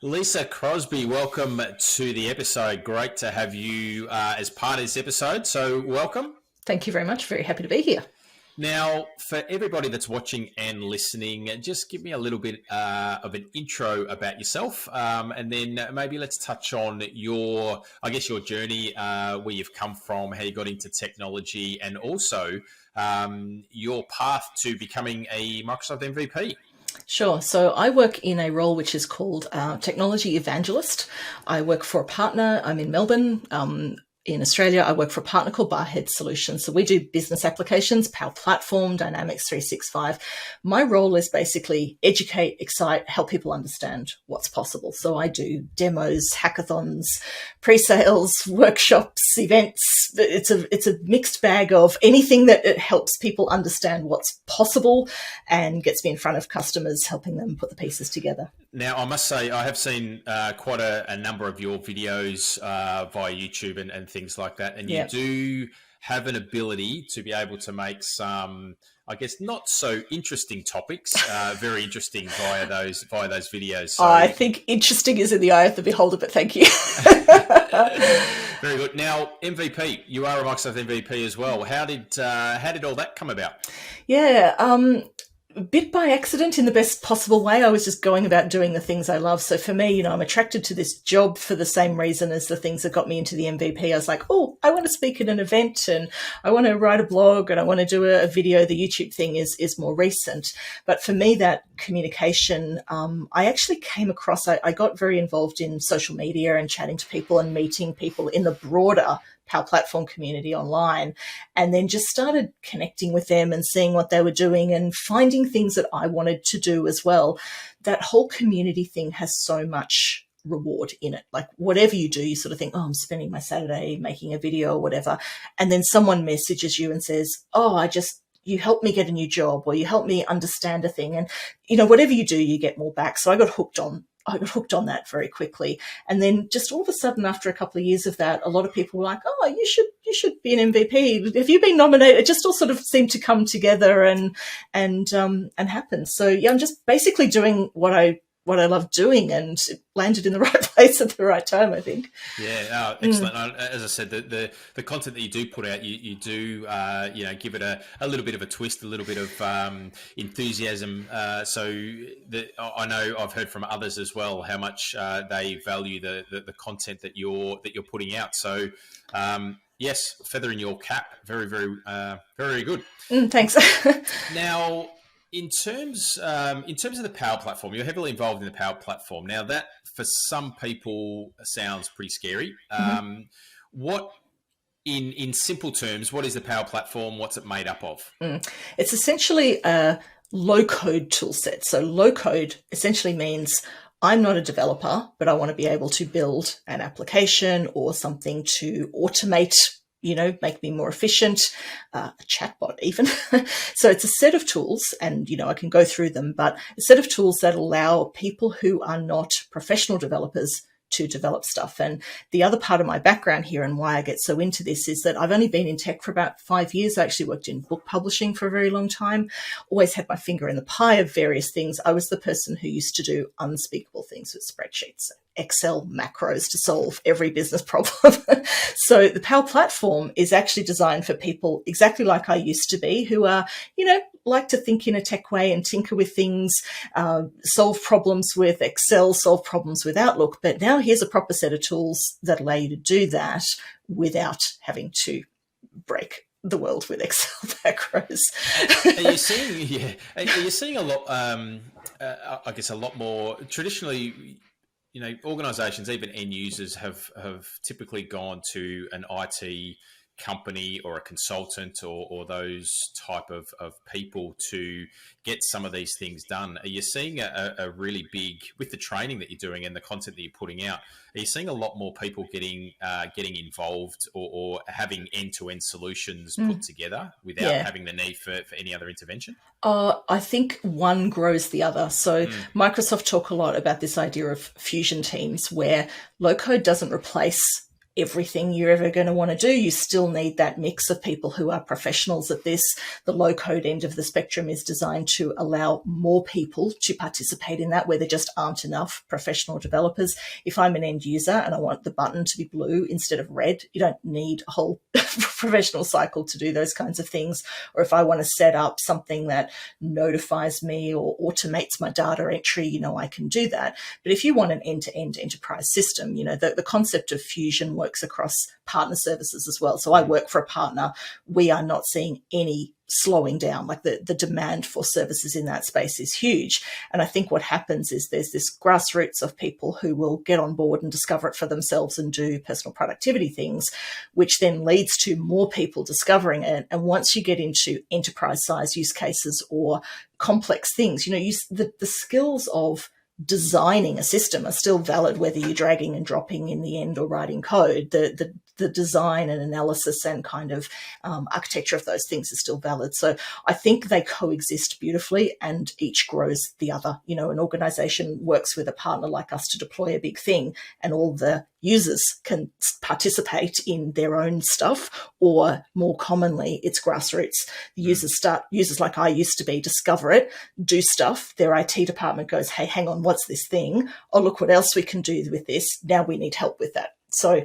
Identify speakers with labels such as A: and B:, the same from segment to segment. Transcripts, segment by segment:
A: Lisa Crosbie, welcome to the episode. Great to have you as part of this episode. So welcome.
B: Thank you very much. Very happy to be here.
A: Now, for everybody that's watching and listening, just give me a little bit of an intro about yourself, and then maybe let's touch on your journey, where you've come from, how you got into technology, and also your path to becoming a Microsoft MVP.
B: Sure. So I work in a role which is called technology evangelist. I work for a partner. I'm in Melbourne. In Australia, I work for a partner called Barhead Solutions. So we do business applications, Power Platform, Dynamics 365. My role is basically educate, excite, help people understand what's possible. So I do demos, hackathons, pre-sales, workshops, events. It's a mixed bag of anything that it helps people understand what's possible and gets me in front of customers, helping them put the pieces together.
A: Now, I must say, I have seen quite a number of your videos via YouTube and things like that, and you do have an ability to be able to make some, I guess, not so interesting topics very interesting via those videos. So,
B: I think interesting is in the eye of the beholder, but thank you.
A: Very good. Now, MVP, you are a Microsoft MVP as well. How did all that come about?
B: Yeah. Bit by accident in the best possible way. I was just going about doing the things I love. So for me, I'm attracted to this job for the same reason as the things that got me into the MVP. I was like, oh, I want to speak at an event and I want to write a blog and I want to do a video. The YouTube thing is more recent. But for me, that communication, I actually came across, I got very involved in social media and chatting to people and meeting people in the broader Power Platform community online, and then just started connecting with them and seeing what they were doing and finding things that I wanted to do as well. That whole community thing has so much reward in it. Like whatever you do, you sort of think, oh, I'm spending my Saturday making a video or whatever. And then someone messages you and says, oh, you helped me get a new job or you helped me understand a thing. And, whatever you do, you get more back. So I got hooked on that very quickly. And then just all of a sudden, after a couple of years of that, a lot of people were like, oh, you should be an MVP. Have you been nominated? It just all sort of seemed to come together and happen. So yeah, I'm just basically doing what I love doing, and it landed in the right place at the right time, I think.
A: Yeah, excellent. As I said, the content that you do put out, you do give it a little bit of a twist, a little bit of enthusiasm. So I know I've heard from others as well how much they value the content that you're putting out. So yes, feather in your cap, very very very good.
B: Thanks.
A: Now, in terms of the Power Platform, you're heavily involved in the Power Platform. Now, that for some people sounds pretty scary. What, in simple terms, what is the Power Platform? What's it made up of?
B: It's essentially a low-code tool set. So low-code essentially means I'm not a developer, but I want to be able to build an application or something to automate, make me more efficient, a chatbot even. So it's a set of tools, and, I can go through them, but a set of tools that allow people who are not professional developers to develop stuff. And the other part of my background here and why I get so into this is that I've only been in tech for about 5 years. I actually worked in book publishing for a very long time, always had my finger in the pie of various things. I was the person who used to do unspeakable things with spreadsheets, Excel macros to solve every business problem. So the Power Platform is actually designed for people exactly like I used to be, who are, like to think in a tech way and tinker with things, solve problems with Excel, solve problems with Outlook. But now here's a proper set of tools that allow you to do that without having to break the world with Excel macros.
A: Are you seeing a lot, I guess a lot more traditionally, organizations, even end users have typically gone to an IT company or a consultant or those type of people to get some of these things done. Are you seeing a really big, with the training that you're doing and the content that you're putting out, are you seeing a lot more people getting involved or having end-to-end solutions put together without having the need for any other intervention?
B: I think one grows the other. So Microsoft talk a lot about this idea of fusion teams where low code doesn't replace everything you're ever going to want to do. You still need that mix of people who are professionals at this. The low code end of the spectrum is designed to allow more people to participate in that, where there just aren't enough professional developers. If I'm an end user and I want the button to be blue instead of red, you don't need a whole professional cycle to do those kinds of things. Or if I want to set up something that notifies me or automates my data entry, you know, I can do that. But if you want an end-to-end enterprise system, you know, the concept of fusion works across partner services as well. So I work for a partner. We are not seeing any slowing down. Like the demand for services in that space is huge. And I think what happens is there's this grassroots of people who will get on board and discover it for themselves and do personal productivity things, which then leads to more people discovering it. And once you get into enterprise size use cases or complex things, you know, the skills of designing a system are still valid, whether you're dragging and dropping in the end or writing code. The design and analysis and kind of architecture of those things is still valid. So I think they coexist beautifully and each grows the other. You know, an organization works with a partner like us to deploy a big thing and all the users can participate in their own stuff, or more commonly, it's grassroots. The users like I used to be, discover it, do stuff. Their IT department goes, hey, hang on, what's this thing? Oh, look what else we can do with this. Now we need help with that. So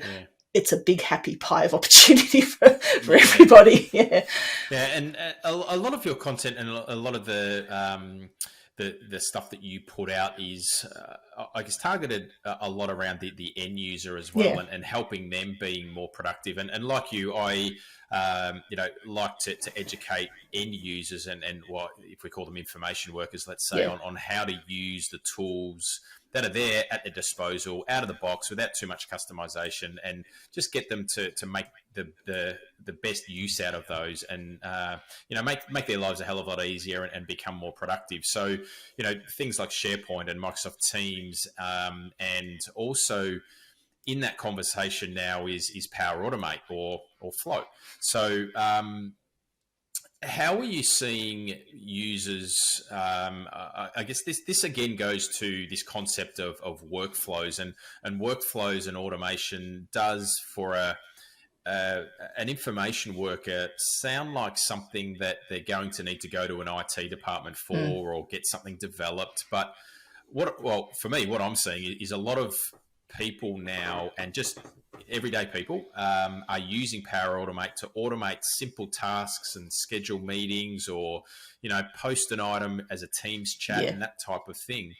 B: it's a big happy pie of opportunity for everybody. Yeah.
A: Yeah. And a lot of your content and a lot of the stuff that you put out is, I guess, targeted a lot around the end user as well, and helping them being more productive. And like you, I like to educate end users and what, if we call them information workers, let's say, on how to use the tools that are there at their disposal, out of the box, without too much customization, and just get them to make the best use out of those, and make their lives a hell of a lot easier and become more productive. So, you know, things like SharePoint and Microsoft Teams, and also in that conversation now is Power Automate or Flow. So how are you seeing users? I guess this again goes to this concept of workflows, and workflows and automation does for an information worker sound like something that they're going to need to go to an IT department for or get something developed. But for me, what I'm seeing is a lot of people now, and just everyday people, are using Power Automate to automate simple tasks and schedule meetings, or, you know, post an item as a Teams chat and that type of thing.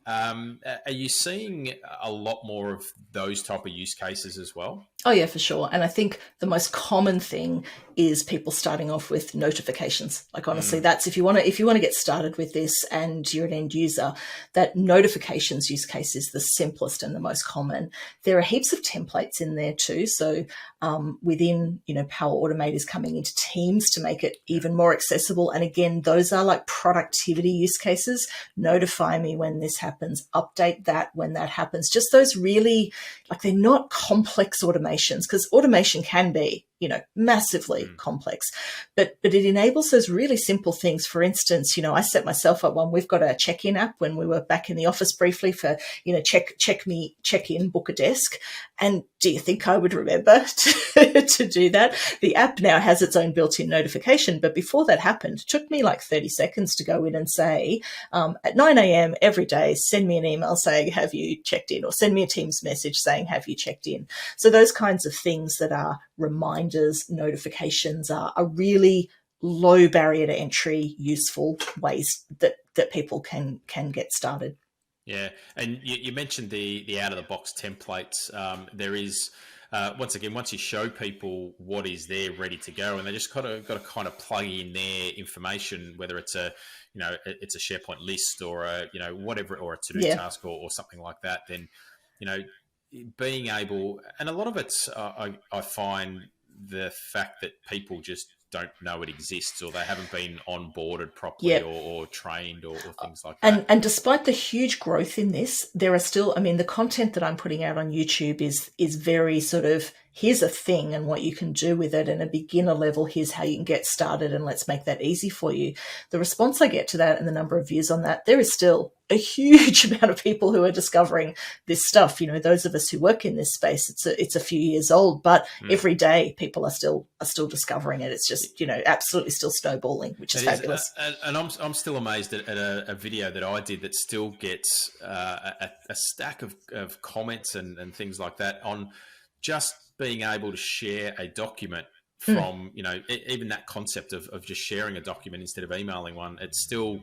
A: Are you seeing a lot more of those type of use cases as well?
B: Oh, yeah, for sure. And I think the most common thing is people starting off with notifications. Like, honestly, that's if you want to get started with this and you're an end user, that notifications use case is the simplest and the most common. There are heaps of templates in there too. So within, you know, Power Automate is coming into Teams to make it even more accessible. And again, those are like productivity use cases. Notify me when this happens, update that when that happens. Just those really, like, they're not complex automations, because automation can be, you know, massively complex, but it enables those really simple things. For instance, you know, I set myself up one. We've got a check-in app when we were back in the office briefly for, you know, check in, book a desk. And do you think I would remember to do that? The app now has its own built-in notification, but before that happened, it took me like 30 seconds to go in and say, at 9 a.m. every day, send me an email saying, have you checked in? Or send me a Teams message saying, have you checked in? So those kinds of things that are reminders, notifications are really low barrier to entry, useful ways that people can get started.
A: Yeah, and you mentioned the out of the box templates. There is once again, once you show people what is there ready to go, and they just got to kind of plug in their information, whether it's it's a SharePoint list or whatever, or a to-do task or something like that, then, you know, being able, and a lot of it's, I find the fact that people just don't know it exists, or they haven't been onboarded properly or trained or things like that.
B: And despite the huge growth in this, there are still, I mean, the content that I'm putting out on YouTube is very sort of here's a thing and what you can do with it, and a beginner level, here's how you can get started, and let's make that easy for you. The response I get to that and the number of views on that, there is still a huge amount of people who are discovering this stuff. Those of us who work in this space, it's a few years old, but every day people are still discovering it. It's just, absolutely still snowballing, which is fabulous.
A: And I'm still amazed at a video that I did that still gets a stack of comments and things like that on just being able to share a document from, even that concept of just sharing a document instead of emailing one. It's still,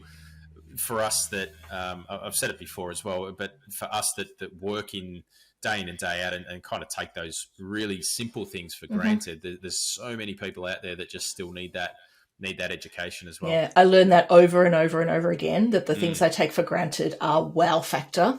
A: for us that, I've said it before as well, but for us that work in and day out and kind of take those really simple things for granted, there's so many people out there that just still need that education as well.
B: Yeah, I learned that over and over and over again, that the things I take for granted are wow factor.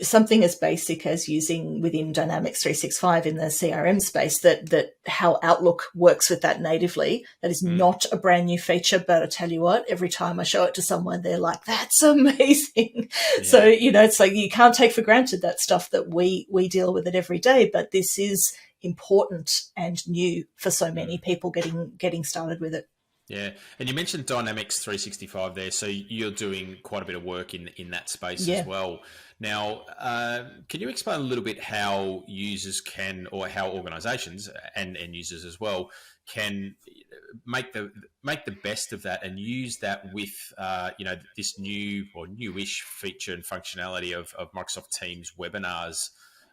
B: Something as basic as using within Dynamics 365 in the CRM space, that how Outlook works with that natively, that is not a brand new feature, but I tell you what, every time I show it to someone, they're like, that's amazing. Yeah. So, it's like you can't take for granted that stuff that we deal with it every day, but this is important and new for so many people getting started with it.
A: Yeah, and you mentioned Dynamics 365 there, so you're doing quite a bit of work in that space as well. Now, can you explain a little bit how users can, or how organisations and end users as well, can make the best of that and use that with this new or newish feature and functionality of Microsoft Teams webinars?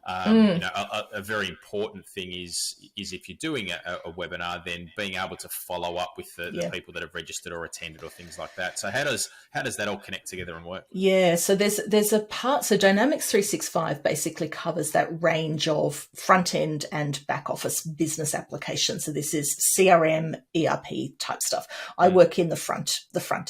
A: A very important thing is if you're doing a webinar, then being able to follow up with the people that have registered or attended or things like that. So how does that all connect together and work?
B: Yeah, so there's a part. So Dynamics 365 basically covers that range of front end and back office business applications. So this is CRM, ERP type stuff. I work in the front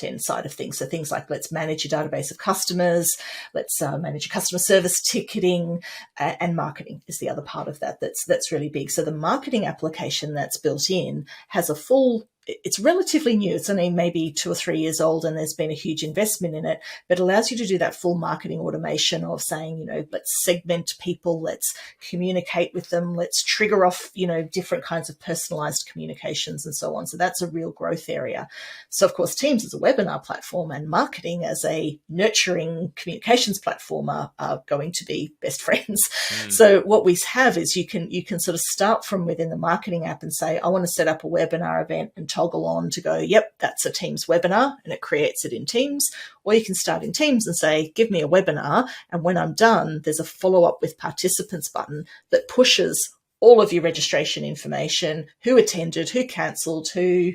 B: end side of things. So things like, let's manage your database of customers, let's manage your customer service ticketing, and marketing is the other part of that that's really big. So the marketing application that's built in has a full, it's relatively new. It's only maybe 2 or 3 years old, and there's been a huge investment in it, but allows you to do that full marketing automation of saying, let's segment people, let's communicate with them, let's trigger off, different kinds of personalized communications and so on. So that's a real growth area. So of course, Teams as a webinar platform and marketing as a nurturing communications platform are going to be best friends. So what we have is you can sort of start from within the marketing app and say, I want to set up a webinar event, and toggle on to go, yep, that's a Teams webinar, and it creates it in Teams. Or you can start in Teams and say, give me a webinar, and when I'm done, there's a follow-up with participants button that pushes all of your registration information, who attended, who cancelled, who,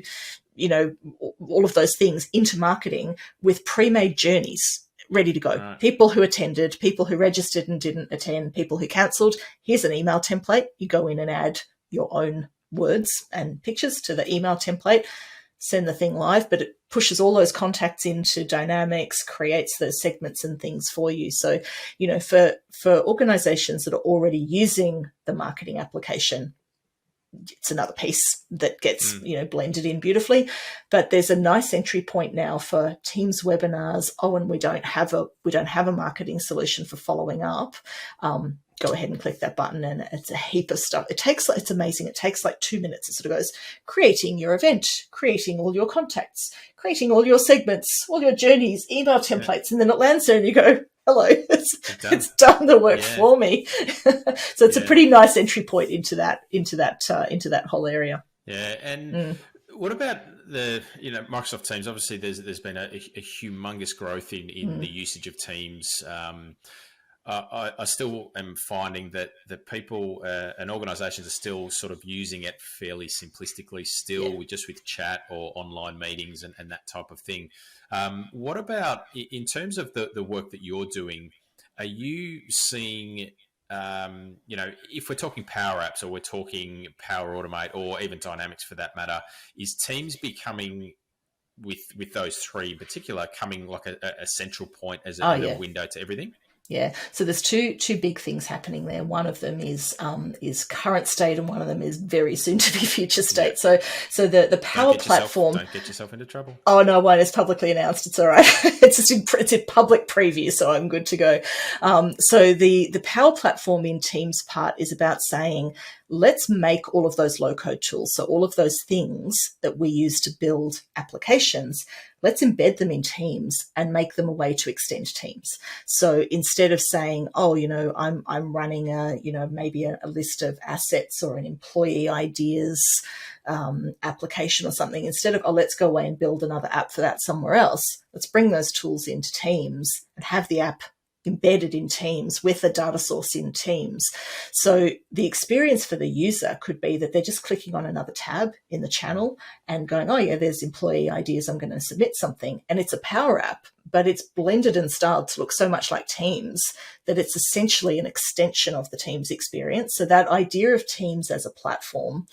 B: all of those things into marketing with pre-made journeys ready to go. Right. People who attended, people who registered and didn't attend, people who cancelled. Here's an email template. You go in and add your own words and pictures to the email template, send the thing live, but it pushes all those contacts into Dynamics, creates those segments and things for you. So, for organizations that are already using the marketing application, it's another piece that gets, blended in beautifully. But there's a nice entry point now for Teams webinars. Oh, and we don't have a marketing solution for following up. Go ahead and click that button, and it's a heap of stuff. It's amazing. It takes like 2 minutes. It sort of goes, creating your event, creating all your contacts, creating all your segments, all your journeys, email templates, and then it lands there and you go, hello, it's done the work for me. So it's a pretty nice entry point into that whole area.
A: Yeah. And what about the, Microsoft Teams? Obviously there's been a humongous growth in the usage of Teams. I still am finding that people and organisations are still sort of using it fairly simplistically still, just with chat or online meetings and that type of thing. What about in terms of the work that you're doing? Are you seeing, if we're talking Power Apps or we're talking Power Automate or even Dynamics for that matter, is Teams becoming, with those three in particular, coming like a central point as a window to everything?
B: Yeah, so there's two big things happening there. One of them is current state, and one of them is very soon to be future state. So the Power Platform.
A: Don't get yourself into trouble.
B: Oh no, one is publicly announced. It's all right. It's a public preview, so I'm good to go. So the Power Platform in Teams part is about saying, let's make all of those low-code tools, so all of those things that we use to build applications, let's embed them in Teams and make them a way to extend Teams. So instead of saying, oh, I'm running maybe a list of assets or an employee ideas application or something, instead of, oh, let's go away and build another app for that somewhere else, let's bring those tools into Teams and have the app embedded in Teams with a data source in Teams. So the experience for the user could be that they're just clicking on another tab in the channel and going, oh yeah, there's employee ideas, I'm going to submit something. And it's a Power App, but it's blended and styled to look so much like Teams that it's essentially an extension of the Teams experience. So that idea of Teams as a platform,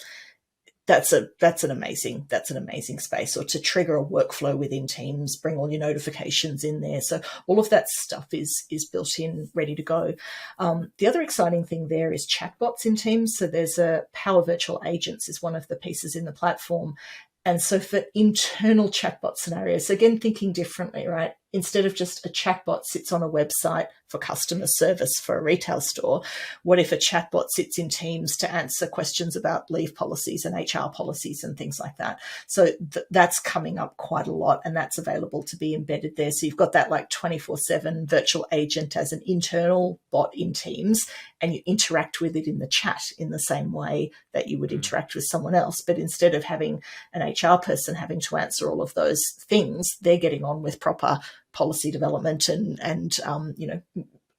B: that's an amazing space. Or to trigger a workflow within Teams, bring all your notifications in there. So all of that stuff is built in, ready to go. The other exciting thing there is chatbots in Teams. So there's a Power Virtual Agents is one of the pieces in the platform. And so for internal chatbot scenarios, so again, thinking differently, right? Instead of just a chatbot sits on a website for customer service for a retail store, what if a chatbot sits in Teams to answer questions about leave policies and HR policies and things like that? So that's coming up quite a lot, and that's available to be embedded there. So you've got that like 24/7 virtual agent as an internal bot in Teams, and you interact with it in the chat in the same way that you would interact with someone else. But instead of having an HR person having to answer all of those things, they're getting on with proper policy development and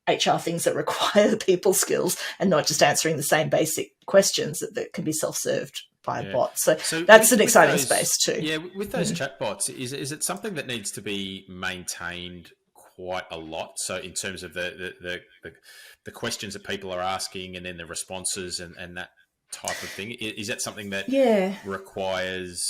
B: HR things that require people skills, and not just answering the same basic questions that can be self-served by a bot. So that's an exciting space too.
A: Yeah, with those chatbots, is it something that needs to be maintained quite a lot? So in terms of the questions that people are asking and then the responses and that type of thing, is that something that requires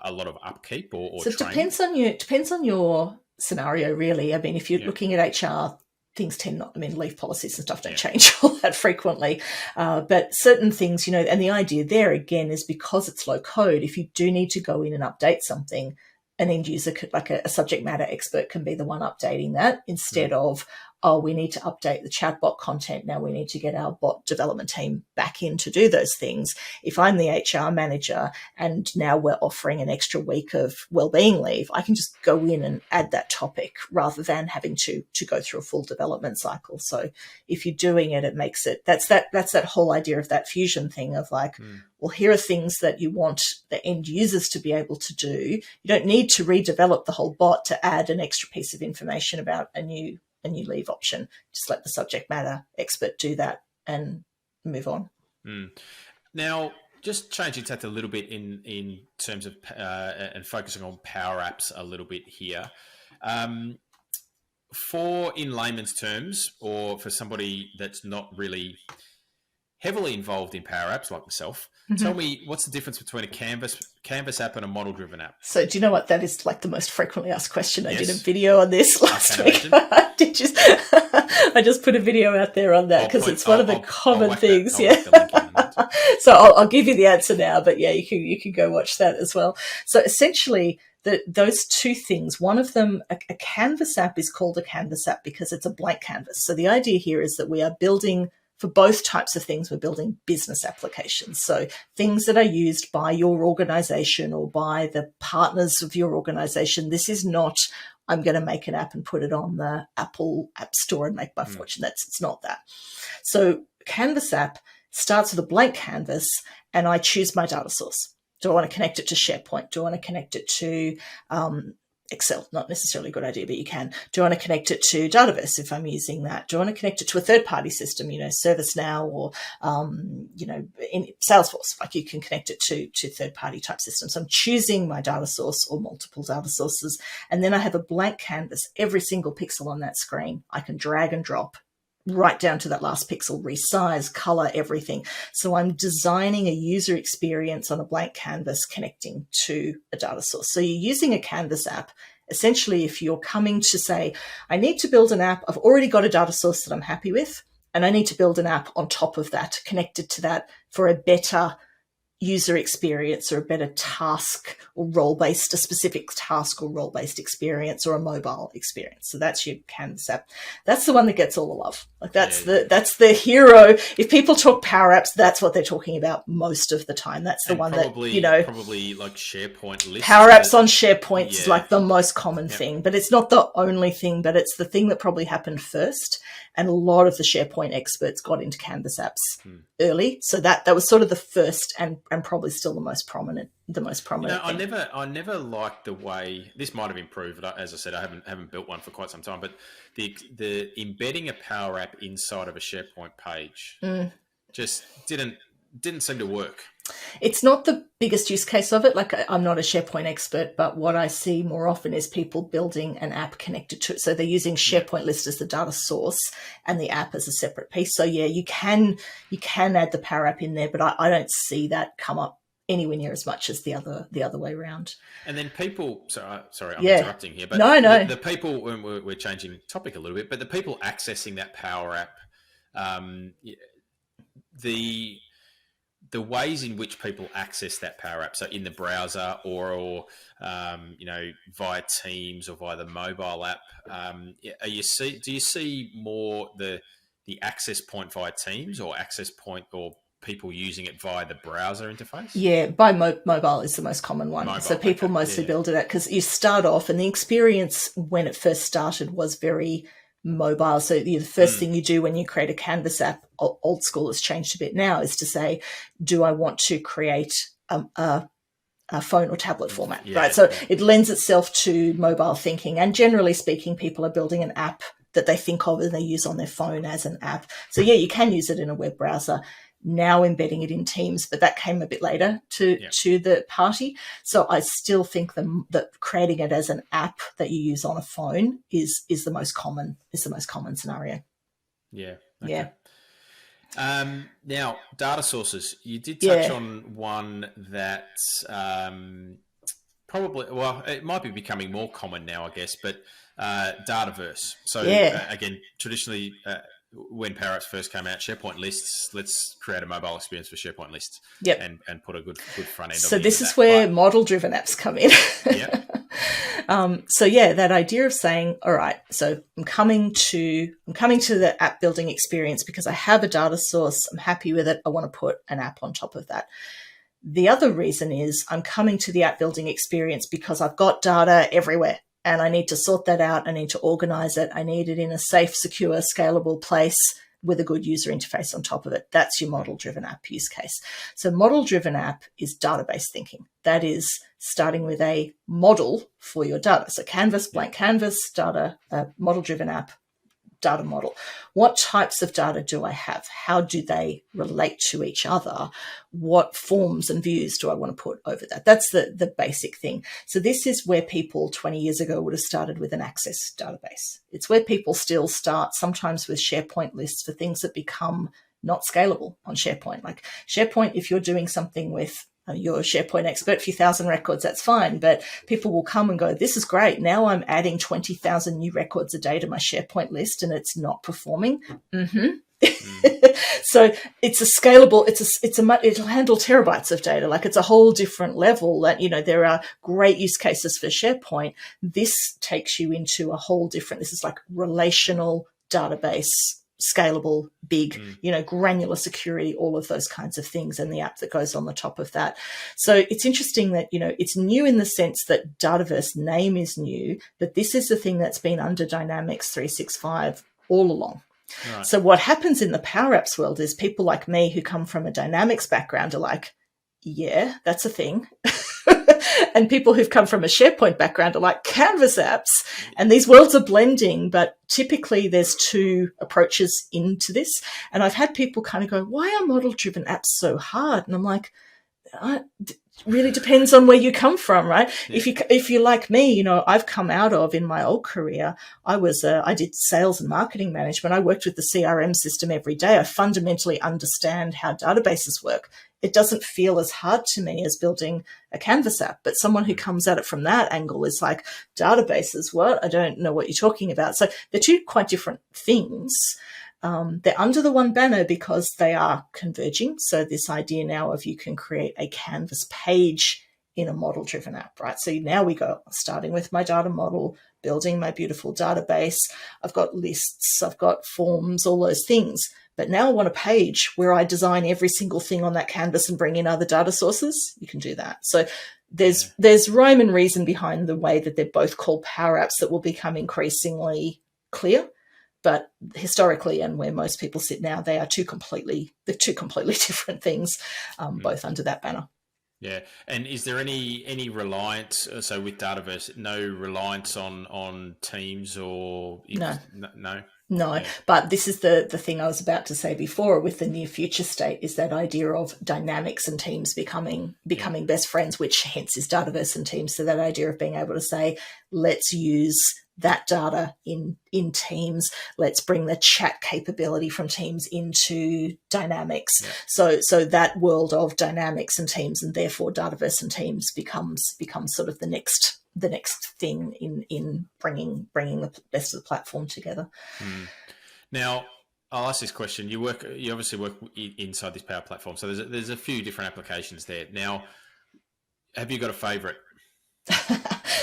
A: a lot of upkeep or
B: so
A: training?
B: It depends on your scenario, really. I mean, if you're looking at HR, things tend not, leave policies and stuff don't change all that frequently. But certain things, and the idea there again is because it's low code, if you do need to go in and update something, an end user could, like a subject matter expert, can be the one updating that instead of, oh, we need to update the chatbot content. Now we need to get our bot development team back in to do those things. If I'm the HR manager and now we're offering an extra week of wellbeing leave, I can just go in and add that topic rather than having to go through a full development cycle. So if you're doing it, it makes it, that's that whole idea of that fusion thing of like, well, here are things that you want the end users to be able to do. You don't need to redevelop the whole bot to add an extra piece of information about a new leave option. Just let the subject matter expert do that and move on.
A: Now, just changing tack a little bit in terms of and focusing on Power Apps a little bit here. For in layman's terms, or for somebody that's not really heavily involved in Power Apps like myself, tell me what's the difference between a Canvas app and a model-driven app?
B: So do you know what? That is like the most frequently asked question. I did a video on this last week. I just put a video out there on that because it's one of the common things. So I'll give you the answer now, but yeah, you can go watch that as well. So essentially, those two things, one of them, a Canvas app is called a Canvas app because it's a blank canvas. So the idea here is that we are building, for both types of things, we're building business applications. So things that are used by your organization or by the partners of your organization. This is not, I'm going to make an app and put it on the Apple App Store and make my fortune. It's not that. So Canvas app starts with a blank canvas and I choose my data source. Do I want to connect it to SharePoint? Do I want to connect it to Excel? Not necessarily a good idea, but you can. Do I want to connect it to Dataverse if I'm using that? Do I want to connect it to a third-party system, ServiceNow or, in Salesforce? Like you can connect it to third-party type systems. So I'm choosing my data source or multiple data sources. And then I have a blank canvas. Every single pixel on that screen, I can drag and drop right down to that last pixel, resize, color, everything. So I'm designing a user experience on a blank canvas connecting to a data source. So you're using a Canvas app. Essentially, if you're coming to say, I need to build an app, I've already got a data source that I'm happy with, and I need to build an app on top of that, connected to that for a better user experience or a better task or role-based, a specific task or role-based experience or a mobile experience. So that's your Canvas app. That's the one that gets all the love. Like that's the hero. If people talk Power Apps, that's what they're talking about most of the time. That's the one
A: probably,
B: that,
A: probably like SharePoint lists.
B: Power Apps on SharePoint is like the most common thing, but it's not the only thing, but it's the thing that probably happened first. And a lot of the SharePoint experts got into Canvas apps early. So that was sort of the first and probably still the most prominent thing.
A: I never liked the way this might have improved. As I said, I haven't built one for quite some time, but the embedding a Power App inside of a SharePoint page just didn't seem to work.
B: It's not the biggest use case of it. Like, I'm not a SharePoint expert, but what I see more often is people building an app connected to it. So they're using SharePoint list as the data source and the app as a separate piece. So yeah, you can add the Power App in there, but I don't see that come up anywhere near as much as the other way around.
A: And then people, sorry, I'm interrupting here, but
B: no.
A: The people, we're changing topic a little bit, but the people accessing that Power App, the ways in which people access that Power App, so in the browser or via Teams or via the mobile app, do you see more the access point via Teams or access point or people using it via the browser interface?
B: Yeah, by mobile is the most common one. So people mostly build it out because you start off, and the experience when it first started was very mobile. So the first thing you do when you create a Canvas app, old school has changed a bit now, is to say, do I want to create a phone or tablet format, right? So it lends itself to mobile thinking. And generally speaking, people are building an app that they think of and they use on their phone as an app. So yeah, you can use it in a web browser. Now embedding it in Teams, but that came a bit later to the party. So I still think that creating it as an app that you use on a phone is the most common scenario.
A: Yeah. Okay. Yeah. Now, data sources. You did touch on one that probably, it might be becoming more common now, I guess, but Dataverse. So again, traditionally, when Power Apps first came out, SharePoint lists, let's create a mobile experience for SharePoint lists and put a good front end.
B: So this is where model-driven apps come in. That idea of saying, all right, so I'm coming to the app building experience because I have a data source, I'm happy with it, I want to put an app on top of that. The other reason is I'm coming to the app building experience because I've got data everywhere. And I need to sort that out. I need to organize it. I need it in a safe, secure, scalable place with a good user interface on top of it. That's your model-driven app use case. So model-driven app is database thinking. That is starting with a model for your data. So canvas, blank canvas, data, model-driven app, data model. What types of data do I have? How do they relate to each other? What forms and views do I want to put over that? That's the basic thing. So this is where people 20 years ago would have started with an Access database. It's where people still start sometimes with SharePoint lists for things that become not scalable on SharePoint. Like SharePoint, if you're doing something with you're a SharePoint expert, a few thousand records, that's fine. But people will come and go, this is great. Now I'm adding 20,000 new records a day to my SharePoint list and it's not performing. So it's a scalable, it'll handle terabytes of data. Like it's a whole different level that, there are great use cases for SharePoint. This takes you into a whole different, this is like relational database, scalable, big, granular security, all of those kinds of things, and the app that goes on the top of that. So it's interesting that, it's new in the sense that Dataverse name is new, but this is the thing that's been under Dynamics 365 all along. Right. So what happens in the Power Apps world is people like me who come from a Dynamics background are like, yeah, that's a thing. And people who've come from a SharePoint background are like, Canvas apps. And these worlds are blending, but typically there's two approaches into this. And I've had people kind of go, why are model-driven apps so hard? And I'm like, really depends on where you come from, right? Yeah. If you're like me, I've come out of, in my old career, I did sales and marketing management. I worked with the CRM system every day. I fundamentally understand how databases work. It doesn't feel as hard to me as building a Canvas app, but someone who comes at it from that angle is like, databases, what? I don't know what you're talking about. So they're two quite different things. They're under the one banner because they are converging. So this idea now of you can create a Canvas page in a model-driven app, right? So now we go starting with my data model, building my beautiful database. I've got lists, I've got forms, all those things. But now I want a page where I design every single thing on that canvas and bring in other data sources. You can do that. So there's rhyme and reason behind the way that they're both called Power Apps that will become increasingly clear. But historically, and where most people sit now, they're two completely different things, both under that banner.
A: Yeah, and is there any reliance? So with Dataverse, no reliance on teams or no.
B: No, yeah. But this is the thing I was about to say before with the near future state, is that idea of dynamics and teams becoming best friends, which hence is Dataverse and teams. So that idea of being able to say, let's use that data in Teams. Let's bring the chat capability from Teams into Dynamics. Yeah. So that world of Dynamics and Teams, and therefore Dataverse and Teams becomes sort of the next thing in bringing the best of the platform together.
A: Now, I'll ask this question. You obviously work inside this Power Platform, so there's a few different applications there. Now, have you got a favourite?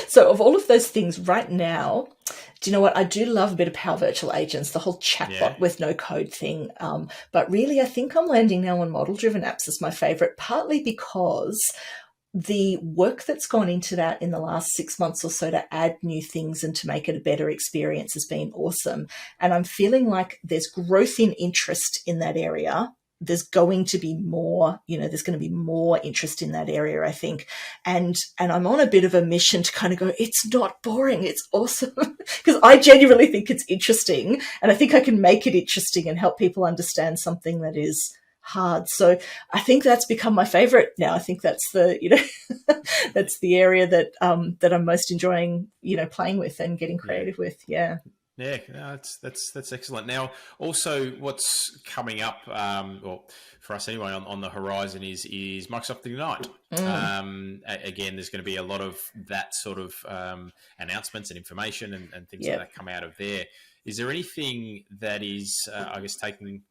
B: So of all of those things right now, do you know what? I do love a bit of Power Virtual Agents, the whole chatbot with no code thing. But really, I think I'm landing now on model-driven apps as my favourite, partly because the work that's gone into that in the last 6 months or so to add new things and to make it a better experience has been awesome. And I'm feeling like there's growth in interest in that area. There's going to be more, there's going to be more interest in that area, I think. And I'm on a bit of a mission to kind of go, it's not boring, it's awesome. Because I genuinely think it's interesting. And I think I can make it interesting and help people understand something that is hard. So I think that's become my favorite now. I think that's that's the area that I'm most enjoying, playing with and getting creative with. Yeah.
A: Yeah, no, that's excellent. Now, also, what's coming up, or for us anyway, on the horizon is Microsoft Ignite. Again, there's going to be a lot of that sort of announcements and information and things like that come out of there. Is there anything that is, I guess, taking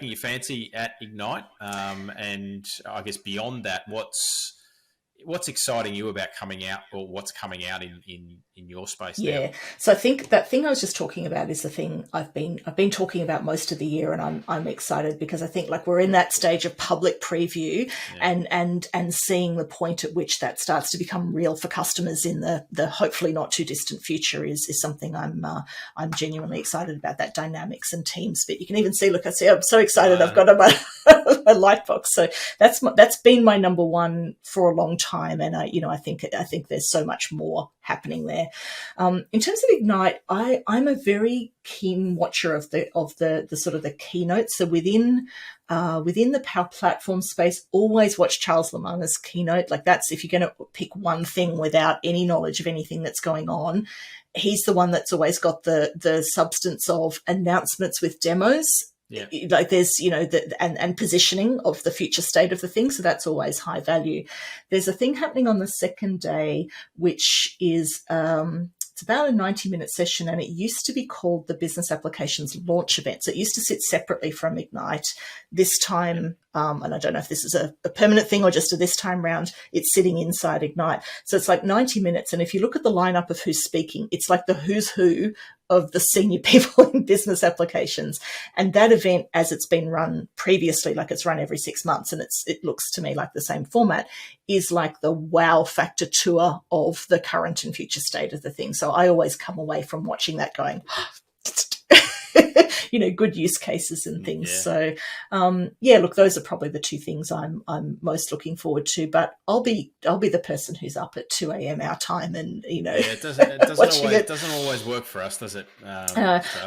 A: your fancy at Ignite? And I guess beyond that, what's exciting you about coming out, or what's coming out in your space now?
B: Yeah. So I think that thing I was just talking about is the thing I've been talking about most of the year, and I'm excited because I think like we're in that stage of public preview and seeing the point at which that starts to become real for customers in the hopefully not too distant future is something I'm genuinely excited about, that dynamics and teams bit. You can even see, look, I'm so excited. I've got my light box. So that's been my number one for a long time. And I think there's so much more happening there. In terms of Ignite, I'm a very keen watcher of the sort of the keynotes. So within the Power Platform space, always watch Charles Lamanna's keynote. Like that's, if you're going to pick one thing without any knowledge of anything that's going on, he's the one that's always got the substance of announcements with demos. Yeah. Like there's, and positioning of the future state of the thing. So that's always high value. There's a thing happening on the second day, which is, it's about a 90-minute session, and it used to be called the Business Applications Launch Event. So it used to sit separately from Ignite. This time, and I don't know if this is a permanent thing or just a this time round, it's sitting inside Ignite. So it's like 90 minutes. And if you look at the lineup of who's speaking, it's like the who's who of the senior people in business applications. And that event, as it's been run previously, like it's run every 6 months, and it looks to me like the same format, is like the wow factor tour of the current and future state of the thing. So I always come away from watching that going, good use cases and things. Yeah. So, look, those are probably the two things I'm most looking forward to. But I'll be the person who's up at 2 a.m. our time, and
A: it doesn't always work for us, does it?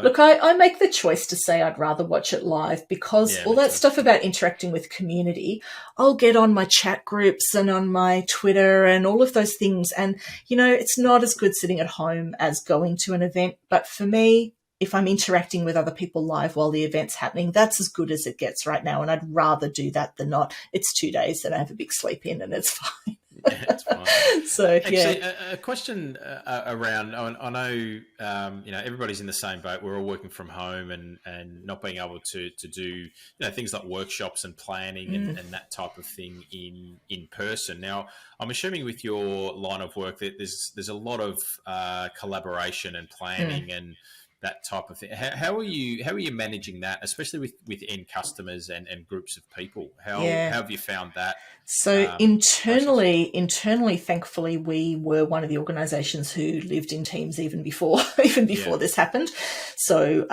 B: Look, I make the choice to say I'd rather watch it live because all that stuff about interacting with community, I'll get on my chat groups and on my Twitter and all of those things, and it's not as good sitting at home as going to an event. But for me, if I'm interacting with other people live while the event's happening, that's as good as it gets right now. And I'd rather do that than not. It's 2 days and I have a big sleep in and it's fine.
A: Yeah, it's fine.
B: So
A: Actually,
B: yeah,
A: a question around. I know everybody's in the same boat. We're all working from home and not being able to do things like workshops and planning and that type of thing in person. Now, I'm assuming with your line of work that there's a lot of collaboration and planning and that type of thing. How are you managing that, especially with end customers and groups of people? How have you found that?
B: So
A: Process?
B: internally, thankfully, we were one of the organisations who lived in teams even before
A: Yeah.
B: this happened. So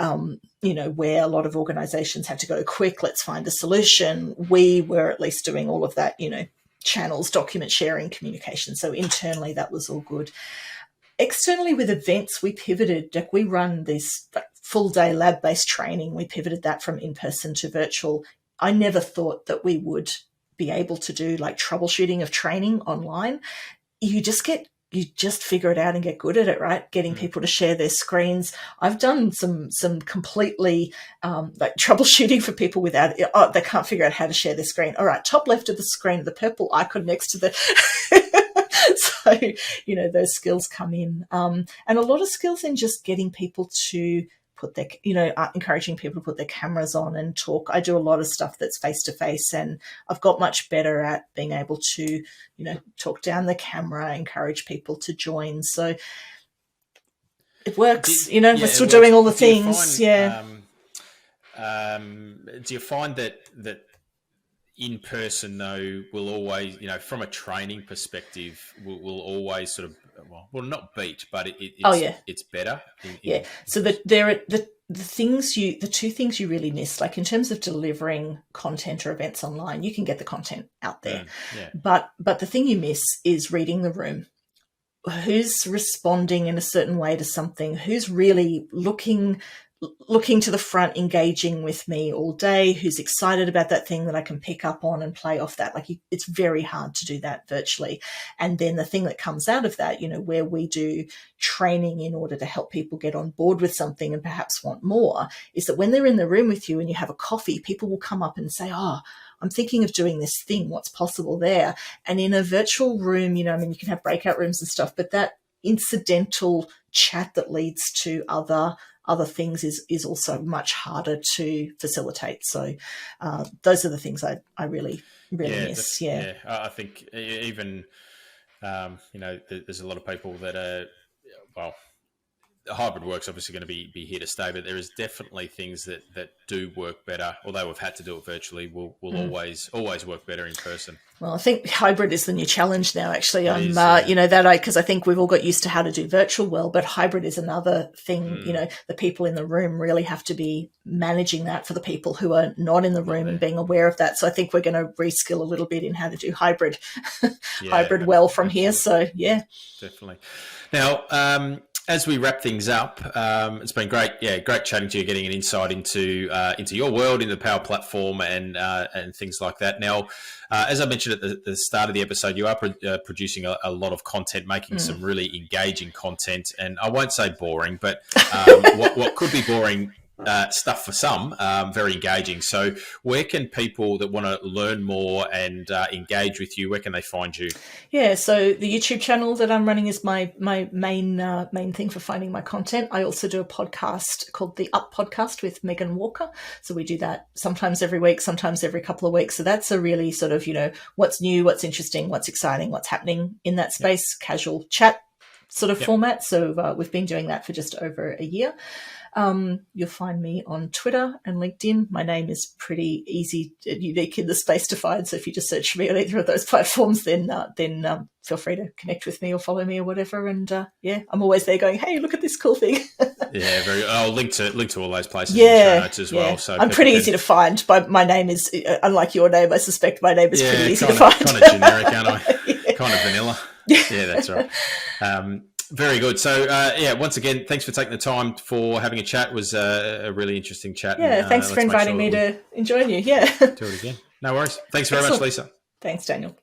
B: where a lot of organisations had to go quick, let's find a solution. We were at least doing all of that, channels, document sharing, communication. So internally, that was all good. Externally, with events, we pivoted. Like, we run this full day lab based training. We pivoted that from in person to virtual. I never thought that we would be able to do like troubleshooting of training online. You just figure it out and get good at it, right? Getting people to share their screens. I've done some completely like troubleshooting for people without they can't figure out how to share their screen. All right, top left of the screen, the purple icon next to the so those skills come in, and a lot of skills in just getting people to put their encouraging people to put their cameras on and talk. I do a lot of stuff that's face to face, and I've got much better at being able to talk down the camera, encourage people to join. So it works. We're still doing all the things.
A: Do you find that in person though will always, from a training perspective, will always sort of not beat, but it's better.
B: So that there are the two things you really miss, like in terms of delivering content or events online, you can get the content out there, but the thing you miss is reading the room. Who's responding in a certain way to something? Who's really looking to the front, engaging with me all day, who's excited about that thing that I can pick up on and play off that. Like, it's very hard to do that virtually. And then the thing that comes out of that, where we do training in order to help people get on board with something and perhaps want more, is that when they're in the room with you and you have a coffee, people will come up and say, oh, I'm thinking of doing this thing. What's possible there? And in a virtual room, you can have breakout rooms and stuff, but that incidental chat that leads to other things is also much harder to facilitate. So those are the things I really miss. Yeah.
A: I think even, there's a lot of people that are, hybrid work's obviously going to be here to stay, but there is definitely things that do work better, although we've had to do it virtually, will always work better in person.
B: Well, I think hybrid is the new challenge now, actually. Because I think we've all got used to how to do virtual well, but hybrid is another thing. The people in the room really have to be managing that for the people who are not in the room and being aware of that. So I think we're going to reskill a little bit in how to do hybrid well from here. So, yeah.
A: Definitely. Now, as we wrap things up, it's been great. Yeah, great chatting to you, getting an insight into your world, into the Power Platform, and things like that. Now, as I mentioned at the start of the episode, you are producing a lot of content, making some really engaging content, and I won't say boring, but what could be boring stuff for some, very engaging. So where can people that want to learn more and engage with you, where can they find you?
B: Yeah, so the YouTube channel that I'm running is my main thing for finding my content. I also do a podcast called The Up Podcast with Megan Walker. So we do that sometimes every week, sometimes every couple of weeks. So that's a really sort of, what's new, what's interesting, what's exciting, what's happening in that space, casual chat sort of format. So we've been doing that for just over a year. You'll find me on Twitter and LinkedIn. My name is pretty easy and unique in the space to find. So if you just search for me on either of those platforms, then feel free to connect with me or follow me or whatever. And I'm always there going, hey, look at this cool thing.
A: Yeah, I'll link to all those places in the show notes as well. So
B: I'm pretty easy to find. But my name is, unlike your name, I suspect my name is pretty easy to find.
A: Kind of generic, aren't I? Kind of vanilla. Yeah, that's right. Very good. So, once again, thanks for taking the time for having a chat. It was a really interesting chat.
B: Yeah, thanks for inviting me to join you. Yeah.
A: Do it again. No worries. Thanks very much, Lisa.
B: Thanks, Daniel.